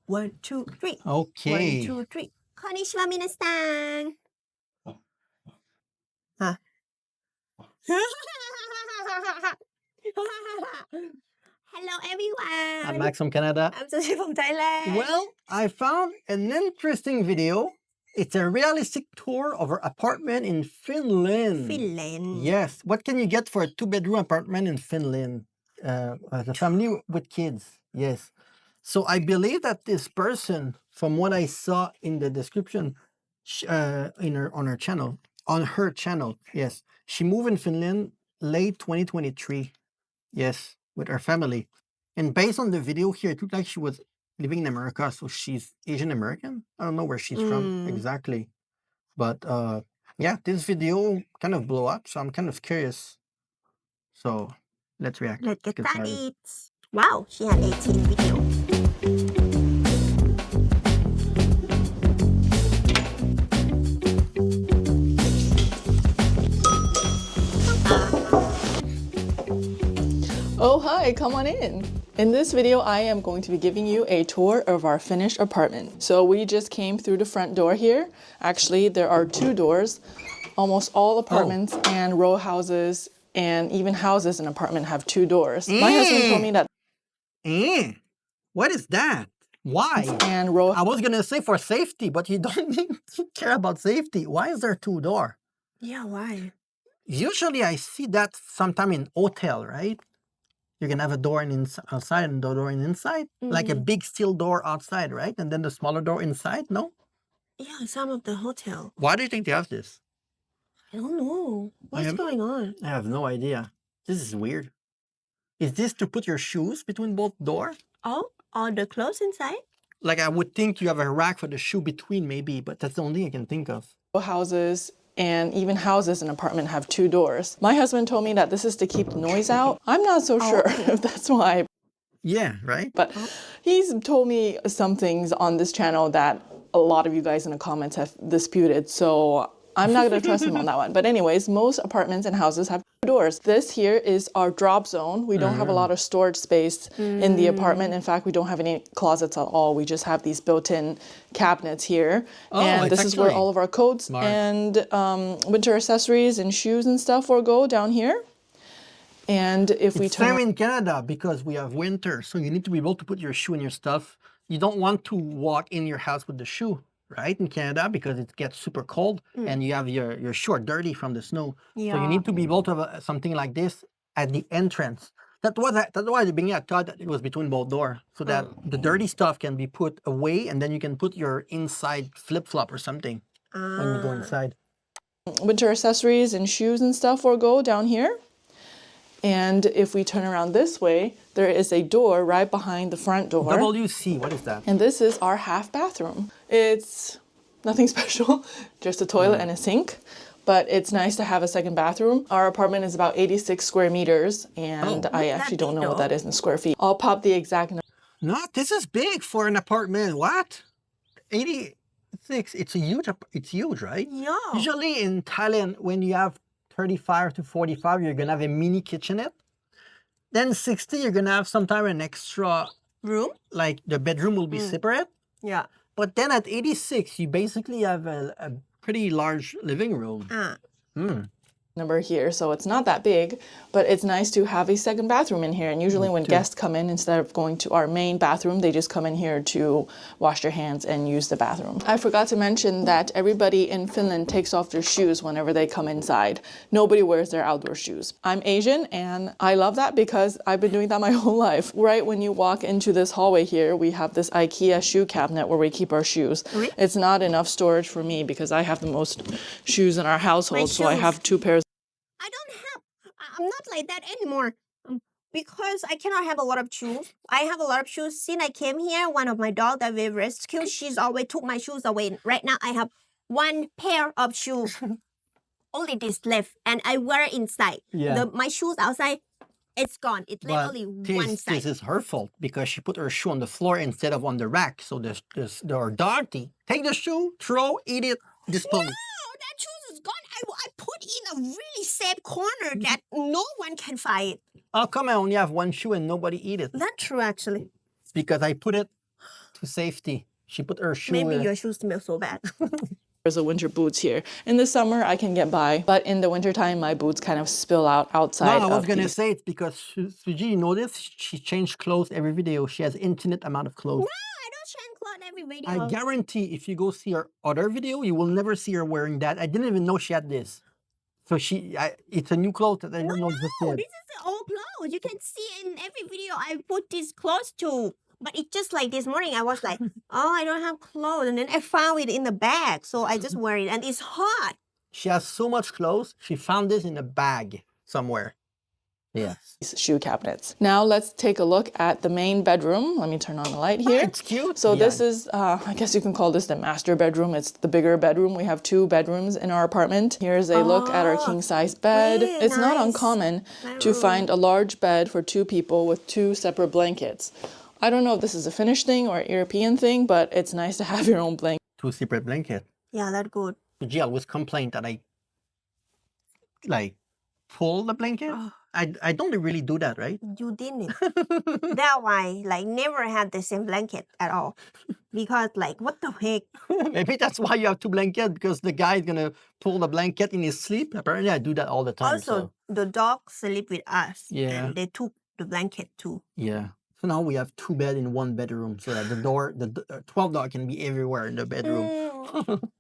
1, 2, 3. Okay. 1, 2, 3. Konnichiwa minasan. Huh? Hello everyone. I'm Max from Canada. I'm Sushi from Thailand. Well, I found an interesting video. It's a realistic tour of our apartment in Finland. Finland. Yes. What can you get for a 2-bedroom apartment in Finland? As a family with kids. Yes. So I believe that this person, from what I saw in the description, on her channel, yes, she moved in Finland late 2023. Yes, with her family. And based on the video here, it looked like she was living in America, so she's Asian American. I don't know where she's from exactly. But yeah, this video kind of blew up, so I'm kind of curious. So let's react. Let's get started. Wow, she had 18 video. Oh, hi, come on in. In this video, I am going to be giving you a tour of our finished apartment. So we just came through the front door here. Actually, there are 2 doors. Almost all apartments and row houses and even houses in an apartment have 2 doors. My husband told me that. What is that? Why? And row. I was gonna say for safety, but you don't need to care about safety. Why is there 2 doors? Yeah, why? Usually I see that sometime in hotel, right? You can have a door outside and a door inside, like a big steel door outside, right? And then the smaller door inside, no? Yeah, some of the hotel. Why do you think they have this? I don't know. What's going on? I have no idea. This is weird. Is this to put your shoes between both doors? Oh, all the clothes inside? Like I would think you have a rack for the shoe between maybe, but that's the only thing I can think of. Houses and even houses in an apartment have 2 doors. My husband told me that this is to keep the noise out. I'm not so sure if that's why. Yeah, right? But he's told me some things on this channel that a lot of you guys in the comments have disputed. So I'm not going to trust him on that one. But anyways, most apartments and houses have 2 doors. This here is our drop zone. We don't have a lot of storage space in the apartment. In fact, we don't have any closets at all. We just have these built-in cabinets here. And this is where all of our coats and winter accessories and shoes and stuff will go down here. And if we turn... Same in Canada because we have winter. So you need to be able to put your shoe in your stuff. You don't want to walk in your house with the shoe. Right, in Canada, because it gets super cold and you have your shoe are dirty from the snow. Yeah. So you need to be able to have something like this at the entrance. That's why at the beginning I thought that it was between both doors, so that the dirty stuff can be put away and then you can put your inside flip-flop or something when you go inside. Winter accessories and shoes and stuff will go down here. And if we turn around this way, there is a door right behind the front door. WC, what is that? And this is our half bathroom. It's nothing special, just a toilet and a sink. But it's nice to have a second bathroom. Our apartment is about 86 square meters, and I actually don't know what that is in square feet. I'll pop the exact number. No, this is big for an apartment. What? 86, it's huge, right? Yeah. Usually in Thailand, when you have 35 to 45, you're gonna have a mini kitchenette. Then 60, you're gonna have sometime an extra room. Like the bedroom will be separate. Yeah. But then at 86, you basically have a pretty large living room. Number here, so it's not that big, but it's nice to have a second bathroom in here. And usually when guests come in, instead of going to our main bathroom, they just come in here to wash their hands and use the bathroom. I forgot to mention that everybody in Finland takes off their shoes whenever they come inside. Nobody wears their outdoor shoes. I'm Asian and I love that because I've been doing that my whole life. Right when you walk into this hallway here, we have this IKEA shoe cabinet where we keep our shoes. It's not enough storage for me because I have the most shoes in our household, so I have 2 pairs. I'm not like that anymore because I cannot have a lot of shoes. I have a lot of shoes since I came here. One of my dogs that we rescued, she's always took my shoes away. Right now I have 1 pair of shoes. Only this left, and I wear it inside. Yeah. My shoes outside, it's gone. It's literally one side. This is her fault because she put her shoe on the floor instead of on the rack. So they're dirty. Take the shoe, throw, eat it, dispose. No, that shoes is gone. I put in a really safe corner that no one can find it. How come I only have 1 shoe and nobody eat it? That's true, actually. It's because I put it to safety. She put her shoe Maybe in. your shoes smell so bad. There's the winter boots here. In the summer, I can get by, but in the wintertime, my boots kind of spill out No, outside I was of gonna these. say it's because Suji, you notice she changed clothes every video. She has infinite amount of clothes. I don't change clothes every video. I guarantee if you go see her other video, you will never see her wearing that. I didn't even know she had this. So it's a new clothes that I didn't know existed. No, this is the old clothes. You can see in every video I put these clothes to. But it's just like this morning, I was like, oh, I don't have clothes. And then I found it in the bag. So I just wear it. And it's hot. She has so much clothes. She found this in a bag somewhere. Yes. Shoe cabinets. Now let's take a look at the main bedroom. Let me turn on the light here. It's cute. So Yeah. this is, I guess you can call this the master bedroom. It's the bigger bedroom. We have 2 bedrooms in our apartment. Here's a look at our king size bed. really It's not nice uncommon to bedroom. find a large bed for 2 people with 2 separate blankets. I don't know if this is a Finnish thing or a European thing, but it's nice to have your own blanket. 2 separate blanket. Yeah, that's good. Suji always complained that I like pull the blanket. I don't really do that, right? You didn't. That why, like, never had the same blanket at all. Because, like, what the heck? Maybe that's why you have 2 blankets, because the guy is gonna pull the blanket in his sleep. Apparently, I do that all the time. Also, the dog sleep with us. Yeah. And they took the blanket too. Yeah. So now we have 2 beds in 1 bedroom, so that the 12 dog can be everywhere in the bedroom.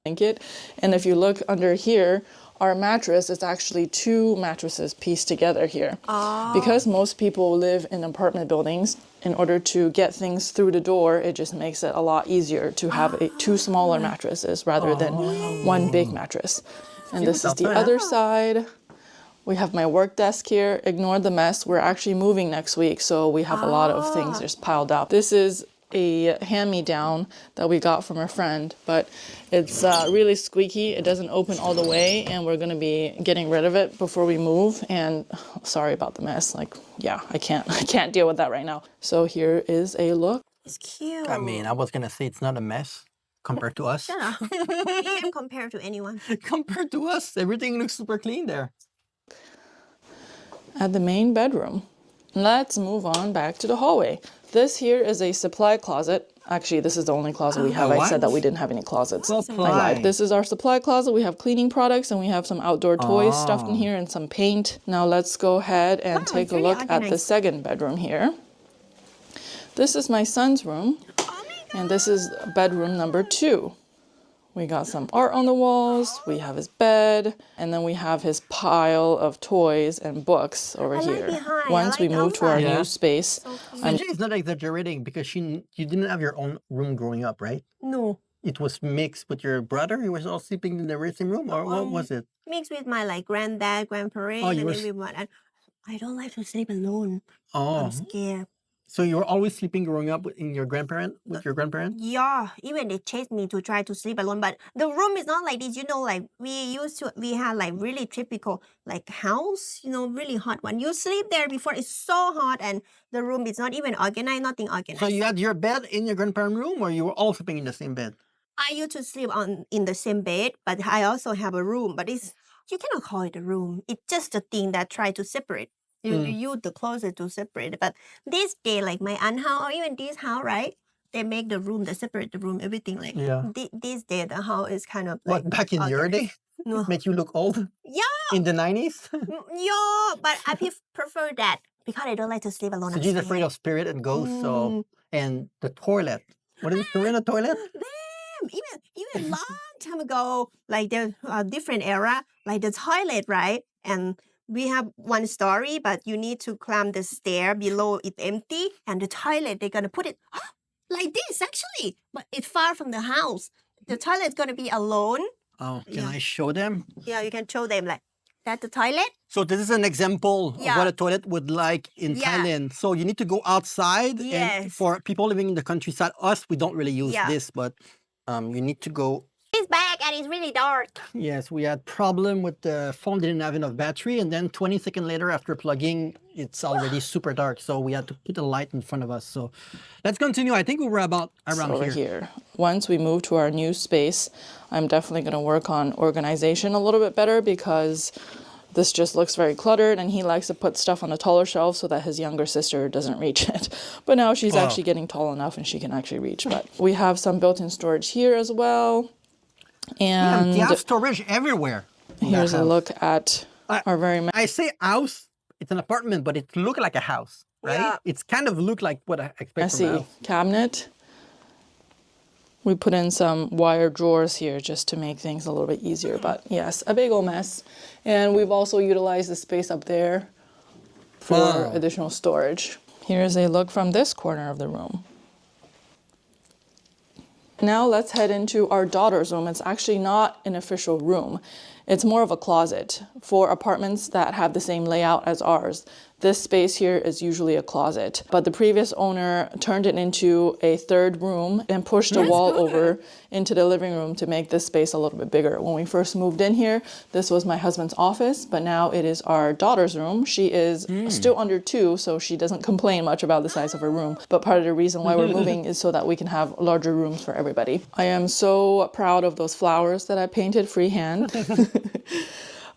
Blanket. And if you look under here, our mattress is actually 2 mattresses pieced together here. Because most people live in apartment buildings, in order to get things through the door, it just makes it a lot easier to have 2 smaller mattresses rather than 1 big mattress. And this is the other side. We have my work desk here. Ignore the mess. We're actually moving next week, so we have a lot of things just piled up. This is a hand-me-down that we got from a friend, but it's really squeaky. It doesn't open all the way, and we're gonna be getting rid of it before we move. And sorry about the mess. Like, yeah, I can't deal with that right now. So here is a look. It's cute. I mean, I was gonna say it's not a mess compared to us. Shut up. You can't compare to anyone. Compared to us, everything looks super clean there. At the main bedroom. Let's move on back to the hallway. This here is a supply closet. Actually, this is the only closet we have. I said that we didn't have any closets. I lied. This is our supply closet. We have cleaning products and we have some outdoor toys stuffed in here and some paint. Now let's go ahead and take a really look at the second bedroom here. This is my son's room, and this is bedroom number 2. We got some art on the walls, we have his bed, and then we have his pile of toys and books over here. behind. I Once we like move to our outside. new space, Suji is not exaggerating, because you didn't have your own room growing up, right? No. It was mixed with your brother. You was all sleeping in the same room, or what was it? Mixed with my, like, granddad, grandparents, you and were everyone. And I don't like to sleep alone. Oh, I'm scared. so you were always sleeping growing up with your grandparents? Yeah, even they chased me to try to sleep alone. But the room is not like this, like we had like really typical like house, really hot one. You sleep there before, it's so hot, and the room is not even organized, nothing organized. So you had your bed in your grandparents' room, or you were all sleeping in the same bed? I used to sleep in the same bed, but I also have a room. But you cannot call it a room. It's just a thing that try to separate. You use the closet to separate it. But this day, like my aunt house or even this house, right? They make the room, they separate the room, everything like. Yeah. This day, the house is kind of like. What, back in your day? No. Make you look old? Yeah. In the 90s? Yeah, but I prefer that because I don't like to sleep alone. So she's afraid of spirit and ghosts. So, and the toilet. What is it? In the toilet? Even long time ago, like there's a different era, like the toilet, right? And we have one story, but you need to climb the stair below. It's empty, and the toilet they're gonna put it like this actually, but it's far from the house. The toilet's gonna be alone. Oh, can I show them? Yeah, you can show them like that's the toilet. So this is an example of what a toilet would like in Thailand. So you need to go outside. Yes. And for people living in the countryside, we don't really use this, but you need to go. It's back and it's really dark. Yes, we had problem with the phone didn't have enough battery, and then 20 seconds later after plugging, it's already super dark. So we had to put a light in front of us. So let's continue. I think we were about around here. Once we move to our new space, I'm definitely going to work on organization a little bit better because this just looks very cluttered, and he likes to put stuff on a taller shelf so that his younger sister doesn't reach it. But now she's actually getting tall enough and she can actually reach. But we have some built-in storage here as well. And you have storage everywhere. here's a look at our very I say house, it's an apartment, but it look like a house, right? Yeah. It's kind of look like what I expect from a messy house. cabinet. We put in some wire drawers here just to make things a little bit easier, but yes, a big old mess. And we've also utilized the space up there for additional storage. Here's a look from this corner of the room. Now let's head into our daughter's room. It's actually not an official room. It's more of a closet for apartments that have the same layout as ours. This space here is usually a closet, but the previous owner turned it into a third room and pushed a wall over into the living room to make this space a little bit bigger. When we first moved in here, this was my husband's office, but now it is our daughter's room. She is still under 2, so she doesn't complain much about the size of her room. But part of the reason why we're moving is so that we can have larger rooms for everybody. I am so proud of those flowers that I painted freehand.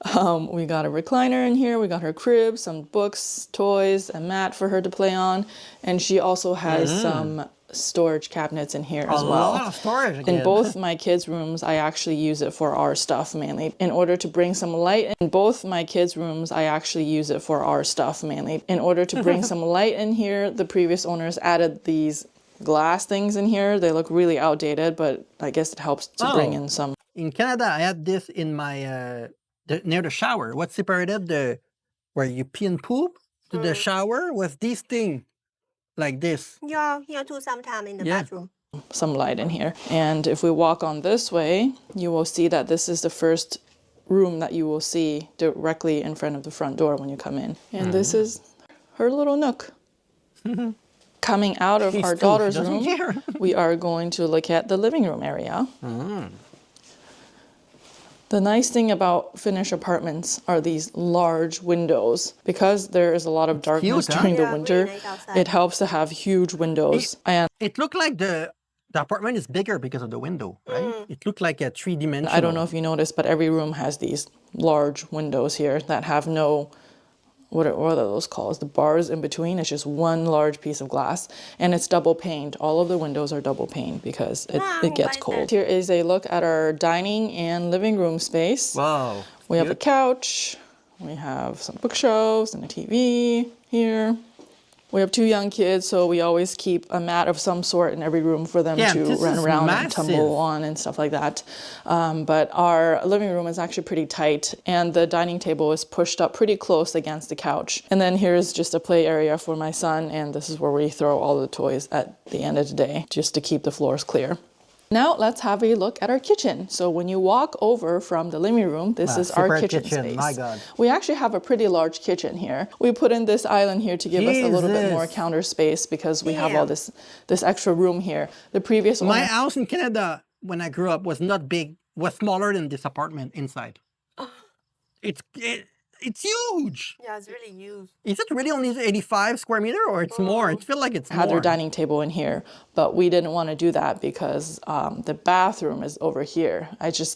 We got a recliner in here, we got her crib, some books, toys, a mat for her to play on, and she also has some storage cabinets in here as well. A lot of storage again. In both my kids' rooms, I actually use it for our stuff mainly. In order to bring some light in both my kids' rooms, I actually use it for our stuff mainly. In order to bring some light in here, the previous owners added these glass things in here. They look really outdated, but I guess it helps to bring in some. In Canada, I had this in my near the shower. What separated the where you pee and poop to the shower was this thing, like this. Yeah, here too sometime in the bathroom. Some light in here. And if we walk on this way, you will see that this is the first room that you will see directly in front of the front door when you come in. And this is her little nook. Coming out of our daughter's room, we are going to look at the living room area. The nice thing about Finnish apartments are these large windows. Because there is a lot of darkness during the winter, really nice outside. it helps to have huge windows. And It looked like the apartment is bigger because of the window, right? It looked like a 3-dimensional. I don't know if you noticed, but every room has these large windows here that have no, what are those called? The bars in between. It's just one large piece of glass, and it's double paned. All of the windows are double paned because it gets cold. Here is a look at our dining and living room space. Wow. We have a couch. We have some bookshelves and a TV here. We have 2 young kids, so we always keep a mat of some sort in every room for them to run around and tumble on and stuff like that. But our living room is actually pretty tight, and the dining table is pushed up pretty close against the couch. And then here's just a play area for my son, and this is where we throw all the toys at the end of the day, just to keep the floors clear. Now let's have a look at our kitchen. So when you walk over from the living room, this is our kitchen space. My God. We actually have a pretty large kitchen here. We put in this island here to give us a little bit more counter space because we have all this extra room here. The previous owner, My house in Canada, when I grew up, was not big. Was smaller than this apartment inside. It's huge. Yeah, it's really huge. Is it really only 85 square meter or it's more? It feels like it's had more. their dining table in here, but we didn't want to do that because the bathroom is over here. It's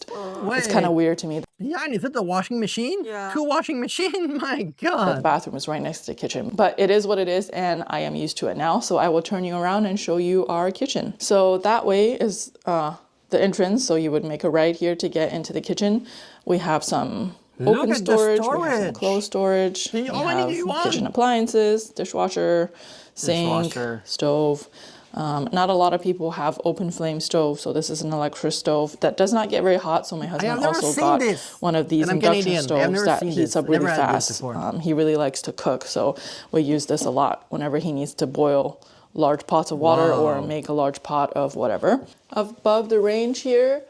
kind of weird to me. Yeah, and is it the washing machine? Yeah. 2 washing machine? My The God. bathroom is right next to the kitchen, but it is what it is, and I am used to it now. So I will turn you around and show you our kitchen. So that way is the entrance. So you would make a right here to get into the kitchen. We have some open storage, we have some closed storage, we have kitchen appliances, dishwasher, sink, stove. Not a lot of people have open flame stove, so this is an electric stove that does not get very hot. So my husband also got one of these induction stoves that heats up really fast. He really likes to cook, so we use this a lot whenever he needs to boil large pots of water or make a large pot of whatever. Above the range here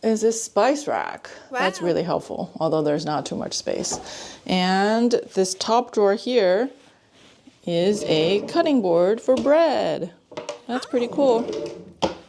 is this spice rack. That's really helpful, although there's not too much space. And this top drawer here is a cutting board for bread. That's pretty cool.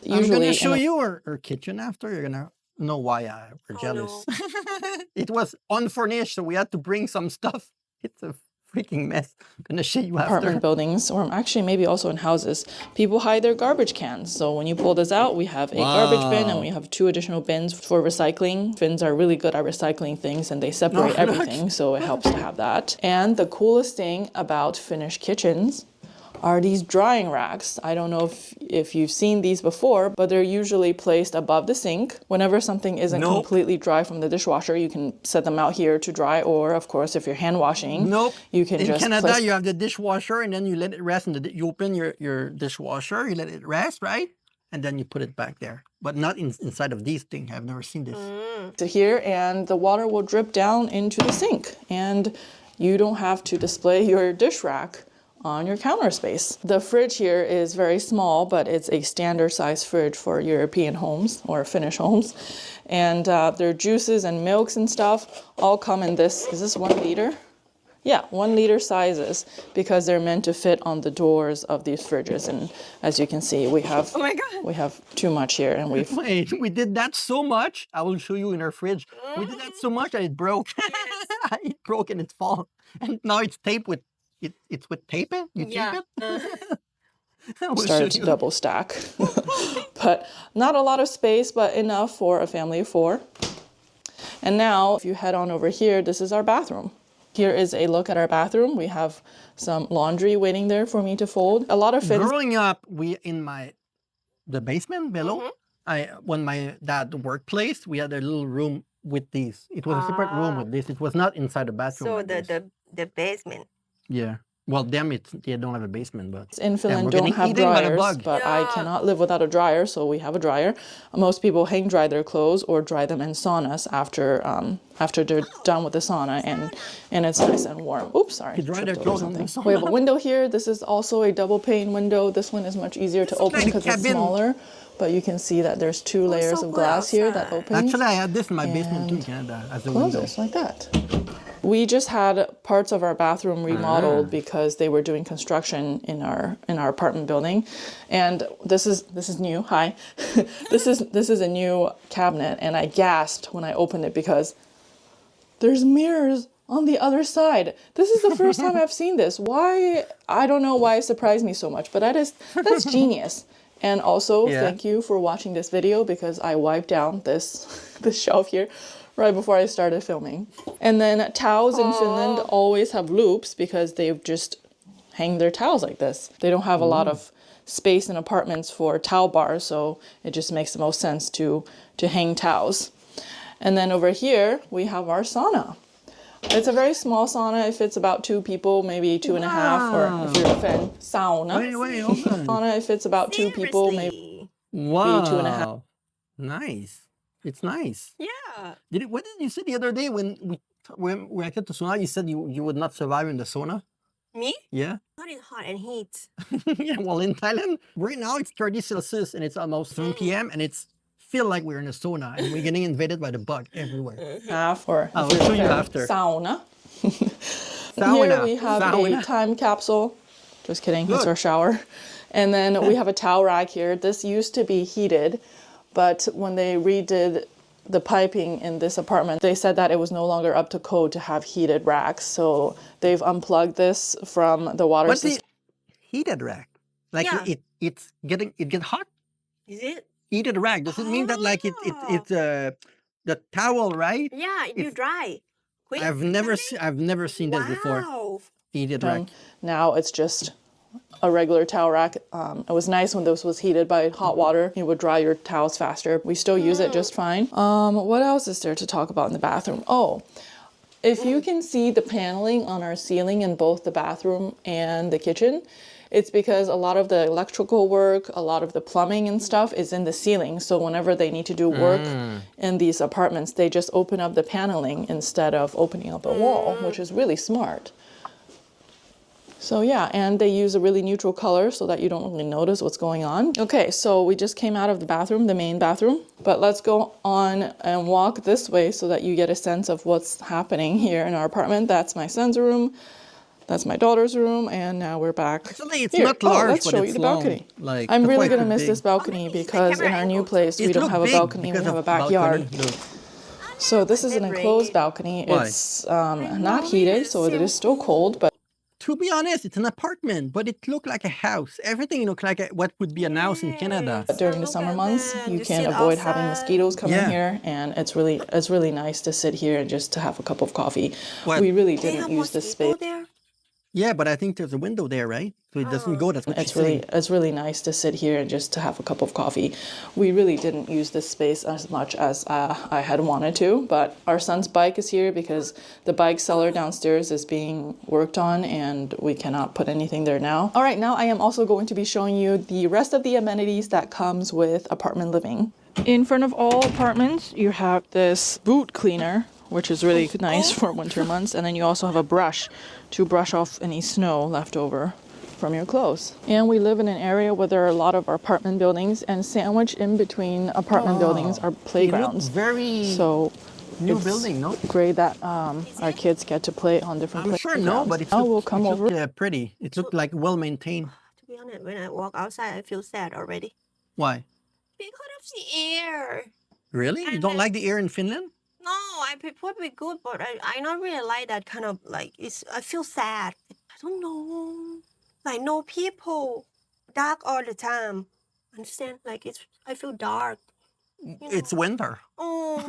I'm going to show you our kitchen after. You're going to know why we're jealous. No. It was unfurnished, so we had to bring some stuff. It's a freaking mess. I'm gonna show you after. Apartment buildings, or actually maybe also in houses, people hide their garbage cans. So when you pull this out, we have a garbage bin and we have 2 additional bins for recycling. Bins are really good at recycling things and they separate everything, so it helps to have that. And the coolest thing about Finnish kitchens are these drying racks. I don't know if you've seen these before, but they're usually placed above the sink. Whenever something isn't completely dry from the dishwasher, you can set them out here to dry, or of course, if you're hand washing, you can in just Canada, you have the dishwasher and then you let it rest, and you open your dishwasher, you let it rest, right? And then you put it back there. But not inside of these things. I've never seen this. To here, and the water will drip down into the sink, and you don't have to display your dish rack on your counter space. The fridge here is very small, but it's a standard size fridge for European homes or Finnish homes. And their juices and milks and stuff all come in this, is this 1 liter? Yeah, 1 liter sizes, because they're meant to fit on the doors of these fridges. And as you can see, we have, Oh my God. we have too much here, and we've Wait, we did that so much. I will show you in our fridge. We did that so much that it broke. It broke and it fall. And now it's taped with it's with tape it? You tape it? We'll started show to you. double stack. But not a lot of space, but enough for a family of 4. And now, if you head on over here, this is our bathroom. Here is a look at our bathroom. We have some laundry waiting there for me to fold. A lot of Finns. Growing up, the basement below, when my dad workplace, we had a little room with these. It was a separate room with this. It was not inside the bathroom. So like this. the basement. Yeah. Well, they don't have a basement, but In Finland we're don't getting have eaten by the dryers, bug. but I cannot live without a dryer, so we have a dryer. Most people hang dry their clothes or dry them in saunas after they're done with the sauna, and it's nice and warm. Oops, sorry. dry their tripped over clothes in the something. sauna. We have a window here. This is also a double pane window. This one is much easier to open like a because it's cabin. smaller, but you can see that there's 2 layers so of good glass here that outside. opens. Actually, I had this in my basement too in Canada as a Close window. this like that. We just had parts of our bathroom remodeled because they were doing construction in our apartment building, and this is new. Hi, this is a new cabinet, and I gasped when I opened it because there's mirrors on the other side. This is the first time I've seen this. Why? I don't know why it surprised me so much, but that's genius. And also, thank you for watching this video, because I wiped down this shelf here right before I started filming. And then towels in Finland always have loops because they've just hang their towels like this. They don't have a lot of space in apartments for towel bars, so it just makes the most sense to hang towels. And then over here, we have our sauna. It's a very small sauna. It fits about 2 people, maybe 2.5, or if you're a fan, sauna. Wait, hold on. Sauna, it fits about 2 people, maybe. Wow. 2.5. Nice. It's nice. Yeah. What did you say the other day when I got to sauna? You said you would not survive in the sauna. Me? Yeah. Not in hot and heat. Yeah. Well, in Thailand, right now it's 30 Celsius and it's almost 7 p.m. and it's feel like we're in a sauna and we're getting invaded by the bug everywhere. Half, or I'll if you're show a you fan, after. sauna. Sauna. Here we have a time capsule. Just kidding, it's our shower. And then we have a towel rack here. This used to be heated, but when they redid the piping in this apartment, they said that it was no longer up to code to have heated racks. So they've unplugged this from the water What's system. the heated rack? Like Yeah. it get hot? Is it? Heated rack. Does it mean that like it's the towel, right? Yeah, you dry. Quick. I've never seen this before. Wow. Heated rack. Now it's just a regular towel rack. It was nice when this was heated by hot water. You would dry your towels faster. We still use it just fine. What else is there to talk about in the bathroom? Oh, if you can see the paneling on our ceiling in both the bathroom and the kitchen, it's because a lot of the electrical work, a lot of the plumbing and stuff is in the ceiling. So whenever they need to do work in these apartments, they just open up the paneling instead of opening up a wall, which is really smart. So yeah, and they use a really neutral color so that you don't really notice what's going on. Okay, so we just came out of the bathroom, the main bathroom, but let's go on and walk this way so that you get a sense of what's happening here in our apartment. That's my son's room, that's my daughter's room, and now we're back. Actually, it's here. not large, let's but show it's you the long. balcony. Like, I'm that's really why gonna it's miss big. this balcony because in our new place we It don't look have a big balcony, we because have a of balcony. backyard. Look. So this is an enclosed balcony. Why? It's not heated, so it is still cold, but To be honest, it's an apartment, but it looked like a house. Everything looked like what would be a house in Canada. Yes, During the look summer at months, that. you You can sit avoid having outside. mosquitoes coming Yeah. here, and it's really nice to sit here and just to have a cup of coffee. What? We really They didn't have use this mosquito space. there? Yeah, but I think there's a window there, right? So it doesn't go. That's what she's saying. It's really nice to sit here and just to have a cup of coffee. We really didn't use this space as much as I had wanted to, but our son's bike is here because the bike cellar downstairs is being worked on and we cannot put anything there now. All right, now I am also going to be showing you the rest of the amenities that comes with apartment living. In front of all apartments, you have this boot cleaner, which is really nice for winter months, and then you also have a brush to brush off any snow left over from your clothes. And we live in an area where there are a lot of apartment buildings, and sandwiched in between apartment buildings are playgrounds. Very So new it's building, no? great that our kids get to play on different I'm playgrounds. sure no, but it Now looked, we'll come over. pretty. It looked like well maintained. To be honest, when I walk outside, I feel sad already. Why? Because of the air. Really? You don't like the air in Finland? No, I prefer to be good, but I not really like that kind of like I feel sad. I don't know. Like no people. Dark all the time. Understand? Like I feel dark. It's winter. Oh,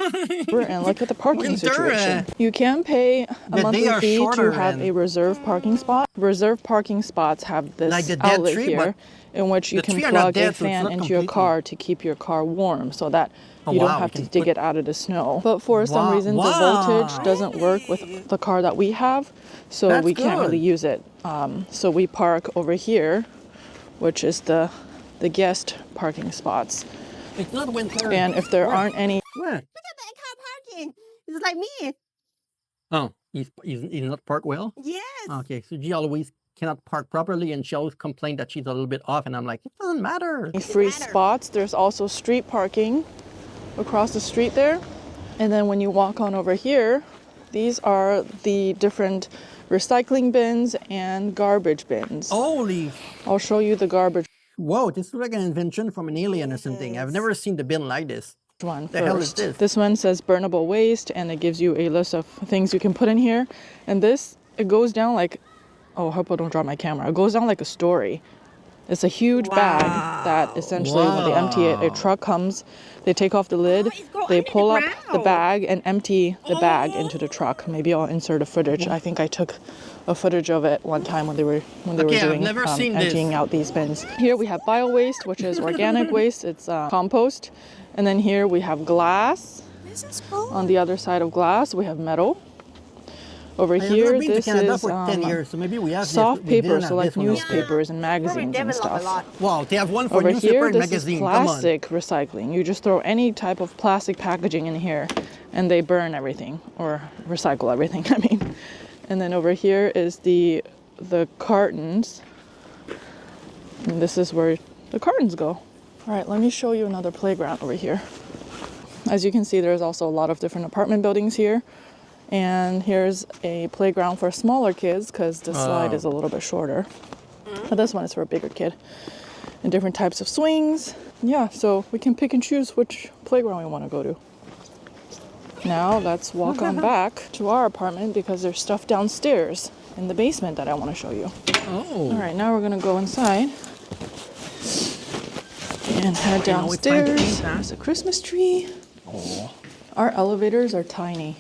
And look at the parking Winter, situation. You can pay a the monthly day are fee to shorter have and- a reserve parking spot. Reserve parking spots have this Like the dead outlet tree, here but in which you the can tree are not plug dead, a so it's fan not into your completely- car to keep your car warm so that Oh, you wow, don't have you to can dig it out of the snow. But for some Wow, reason, the voltage doesn't work with the car that we have, so That's we can't really good. use it. So we park over here, which is the guest parking spots. It's not winter. And if there aren't any What? look at that car parking. It's like me. Oh, he's not parked well? Yes. Okay, so she always cannot park properly, and she always complained that she's a little bit off, and I'm like, it doesn't matter. free matter. spots. There's also street parking across the street there. And then when you walk on over here, these are the different recycling bins and garbage bins. Holy, I'll show you the garbage whoa, this is like an invention from an alien or something. I've never seen the bin like this. one The hell is first. this? One says burnable waste, and it gives you a list of things you can put in here. And this, it goes down like, oh, I hope I don't drop my camera. It goes down like a story. It's a huge bag that essentially when they empty it, a truck comes, they take off the lid, it's going they under the pull up the ground. bag and empty the bag into the truck. Maybe I'll insert a footage. I think I took a footage of it one time when they were Okay, I've doing never seen this. emptying out these bins. Here we have bio waste, which is organic waste. It's compost. And then here we have glass. This is cool. On the other side of glass, we have metal. Over I've here, never been to this Canada is for 10 years, so maybe we have soft this. We paper, didn't so have like this one also. newspapers and Probably magazines and develop stuff. a lot. Wow, they have one for Over newspaper here, and this magazine. is Come on. plastic recycling. You just throw any type of plastic packaging in here and they burn everything or recycle everything, I mean. And then over here is the cartons. And this is where the cartons go. All right, let me show you another playground over here. As you can see, there's also a lot of different apartment buildings here. And here's a playground for smaller kids because the slide is a little bit shorter. But this one is for a bigger kid. And different types of swings. Yeah, so we can pick and choose which playground we want to go to. Now let's walk on back to our apartment because there's stuff downstairs in the basement that I want to show you. Oh. All right, now we're gonna go inside and head know, it's time to downstairs. eat, huh? There's a Christmas tree. Oh. Our elevators are tiny.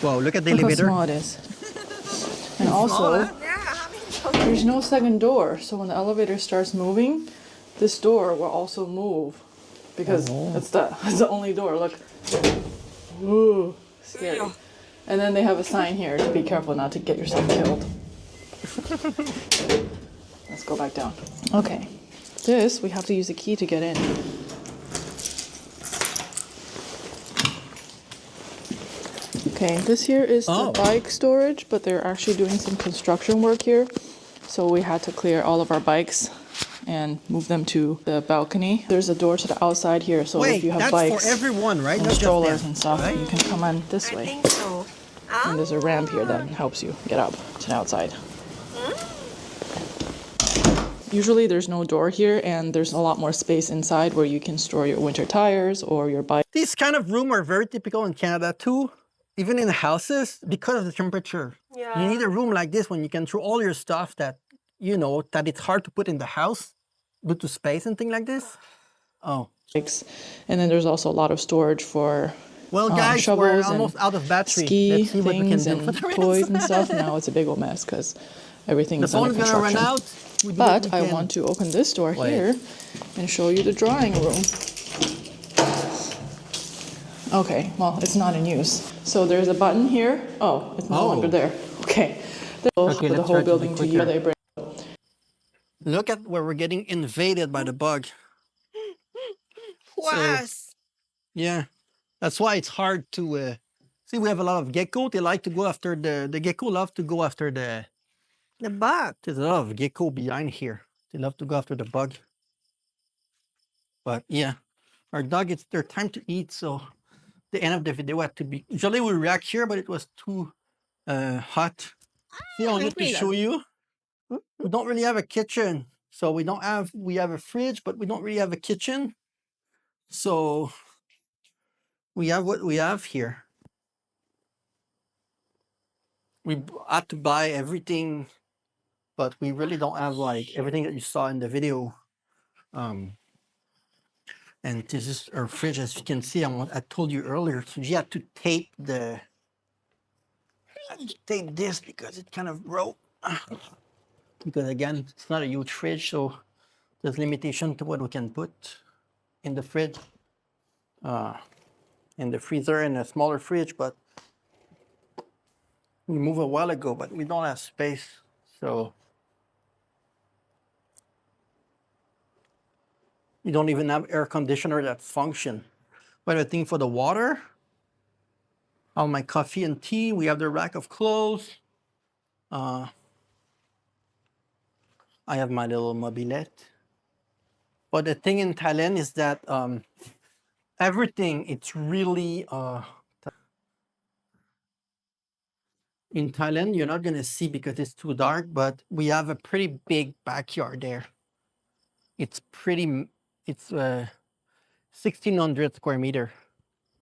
Whoa, look at the Look how elevator. small it is. And also, there's no second door, so when the elevator starts moving, this door will also move because it's the only door. Look. Ooh, scary. And then they have a sign here to be careful not to get yourself killed. Let's go back down. Okay. This, we have to use a key to get in. Okay, this here is the bike storage, but they're actually doing some construction work here. So we had to clear all of our bikes and move them to the balcony. There's a door to the outside here, so Wait, if you have that's bikes for everyone, right? and Not just strollers them, and stuff, right? you can come on this I way. think so. And there's a ramp here that helps you get up to the outside. Usually there's no door here and there's a lot more space inside where you can store your winter tires or your bike. These kind of rooms are very typical in Canada too. even in houses, because of the temperature, you need a room like this when you can throw all your stuff that, you know, that it's hard to put in the house due to space and things like this. Oh. And then there's also a lot of storage for Well, guys, we're shovels almost and out of battery. ski Let's see what we can things do for and the toys rest. and stuff. Now it's a big old mess because everything The is under phone is gonna run construction. out. We do what But we I can. want to open this door Wait. here and show you the drawing room. Okay, well, it's not in use. So there's a button here. Oh, it's no longer there. Okay. Okay, For the let's whole try to be building to use. quicker. They bring. Look at where we're getting invaded by the bug. Was. Yeah, that's why it's hard to see. We have a lot of gecko. They like to go after the gecko. Love to go after the bug. There's a lot of gecko behind here. They love to go after the bug. But yeah, our dog, it's their time to eat. So the end of the video had to be. Usually we react here, but it was too hot. See, I wanted to show you. We don't really have a kitchen. So we have a fridge, but we don't really have a kitchen. So we have what we have here. We had to buy everything, but we really don't have like everything that you saw in the video. And this is our fridge, as you can see. I told you earlier, so you had to tape this because it kind of broke. Because again, it's not a huge fridge, so there's limitation to what we can put in the fridge, in the freezer, and a smaller fridge. But we moved a while ago, but we don't have space, so we don't even have air conditioner that function. But I think for the water, all my coffee and tea, we have the rack of clothes. I have my little mobilette. But the thing in Thailand is that everything, it's really in Thailand, you're not gonna see because it's too dark, but we have a pretty big backyard there. It's 1,600 square meter.